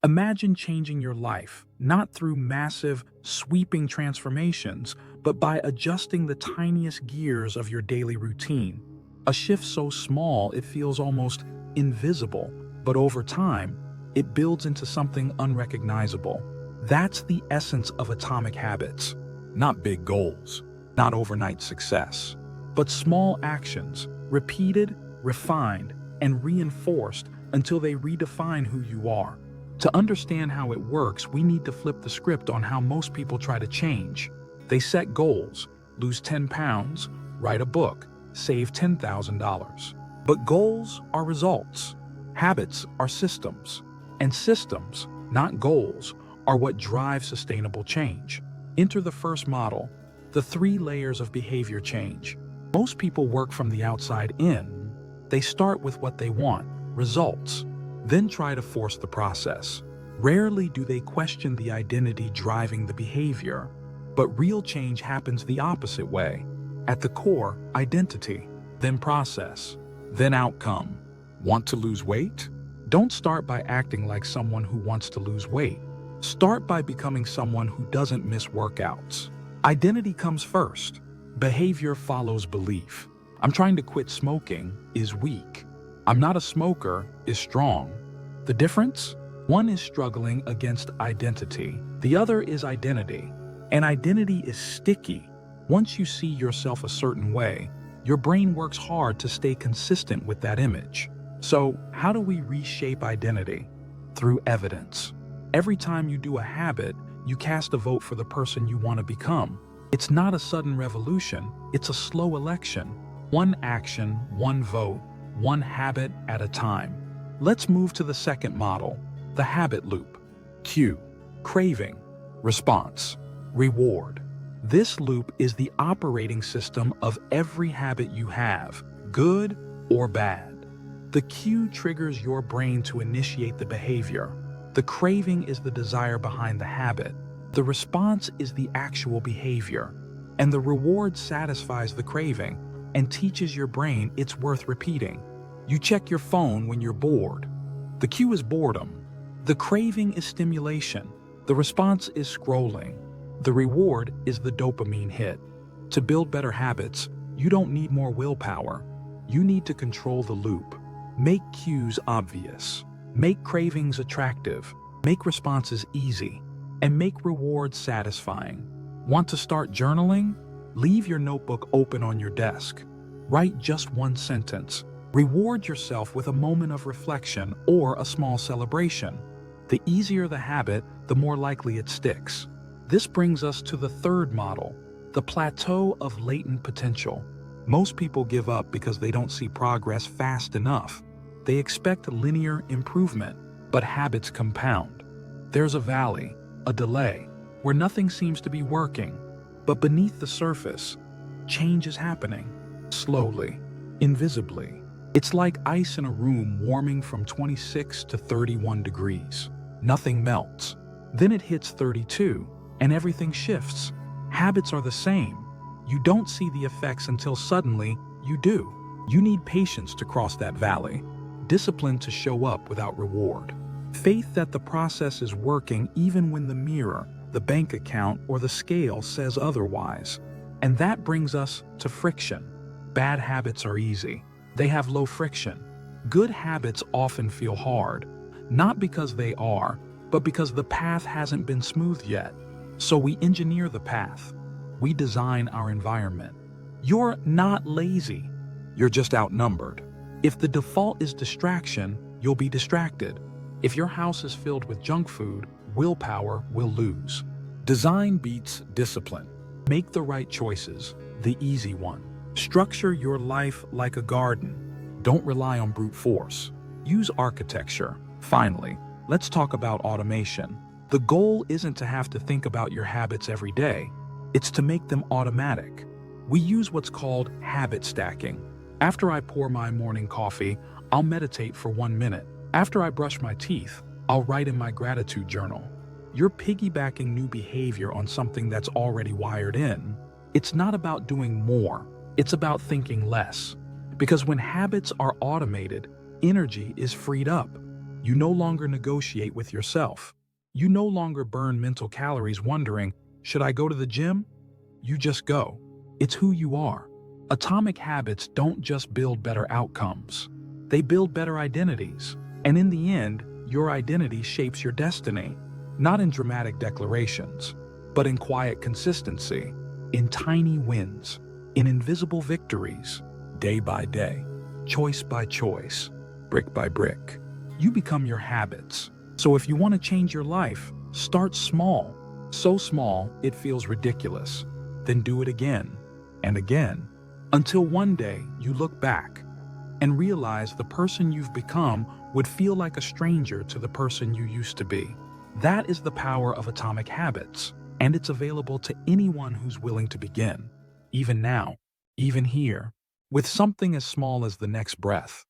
Imagine changing your life, not through massive, sweeping transformations, but by adjusting the tiniest gears of your daily routine. A shift so small it feels almost invisible, but over time, it builds into something unrecognizable. That's the essence of atomic habits. Not big goals, not overnight success, but small actions, repeated, refined, and reinforced until they redefine who you are. To understand how it works, we need to flip the script on how most people try to change. They set goals, lose 10 pounds, write a book, save $10,000. But goals are results. Habits are systems. And systems, not goals, are what drive sustainable change. Enter the first model, the 3 layers of behavior change. Most people work from the outside in. They start with what they want, results, then try to force the process. Rarely do they question the identity driving the behavior. But real change happens the opposite way. At the core, identity, then process, then outcome. Want to lose weight? Don't start by acting like someone who wants to lose weight. Start by becoming someone who doesn't miss workouts. Identity comes first. Behavior follows belief. I'm trying to quit smoking is weak. I'm not a smoker is strong. The difference? One is struggling against identity. The other is identity. And identity is sticky. Once you see yourself a certain way, your brain works hard to stay consistent with that image. So, how do we reshape identity? Through evidence. Every time you do a habit, you cast a vote for the person you want to become. It's not a sudden revolution, it's a slow election. One action, one vote, one habit at a time. Let's move to the second model, the habit loop. Cue, craving, response, reward. This loop is the operating system of every habit you have, good or bad. The cue triggers your brain to initiate the behavior. The craving is the desire behind the habit. The response is the actual behavior. And the reward satisfies the craving and teaches your brain it's worth repeating. You check your phone when you're bored. The cue is boredom. The craving is stimulation. The response is scrolling. The reward is the dopamine hit. To build better habits, you don't need more willpower. You need to control the loop. Make cues obvious. Make cravings attractive. Make responses easy. And make rewards satisfying. Want to start journaling? Leave your notebook open on your desk. Write just one sentence. Reward yourself with a moment of reflection or a small celebration. The easier the habit, the more likely it sticks. This brings us to the third model, the plateau of latent potential. Most people give up because they don't see progress fast enough. They expect linear improvement, but habits compound. There's a valley, a delay, where nothing seems to be working. But beneath the surface, change is happening, slowly, invisibly. It's like ice in a room warming from 26 to 31 degrees. Nothing melts. Then it hits 32, and everything shifts. Habits are the same. You don't see the effects until suddenly you do. You need patience to cross that valley, discipline to show up without reward, faith that the process is working even when the mirror, the bank account, or the scale says otherwise. And that brings us to friction. Bad habits are easy. They have low friction. Good habits often feel hard, not because they are, but because the path hasn't been smooth yet. So we engineer the path. We design our environment. You're not lazy. You're just outnumbered. If the default is distraction, you'll be distracted. If your house is filled with junk food, willpower will lose. Design beats discipline. Make the right choices, the easy one. Structure your life like a garden. Don't rely on brute force. Use architecture. Finally, let's talk about automation. The goal isn't to have to think about your habits every day. It's to make them automatic. We use what's called habit stacking. After I pour my morning coffee, I'll meditate for 1 minute. After I brush my teeth, I'll write in my gratitude journal. You're piggybacking new behavior on something that's already wired in. It's not about doing more. It's about thinking less. Because when habits are automated, energy is freed up. You no longer negotiate with yourself. You no longer burn mental calories wondering, should I go to the gym? You just go. It's who you are. Atomic habits don't just build better outcomes. They build better identities. And in the end, your identity shapes your destiny, not in dramatic declarations, but in quiet consistency, in tiny wins, in invisible victories, day by day, choice by choice, brick by brick. You become your habits. So if you want to change your life, start small. So small, it feels ridiculous. Then do it again and again, until one day you look back and realize the person you've become would feel like a stranger to the person you used to be. That is the power of atomic habits, and it's available to anyone who's willing to begin, even now, even here, with something as small as the next breath.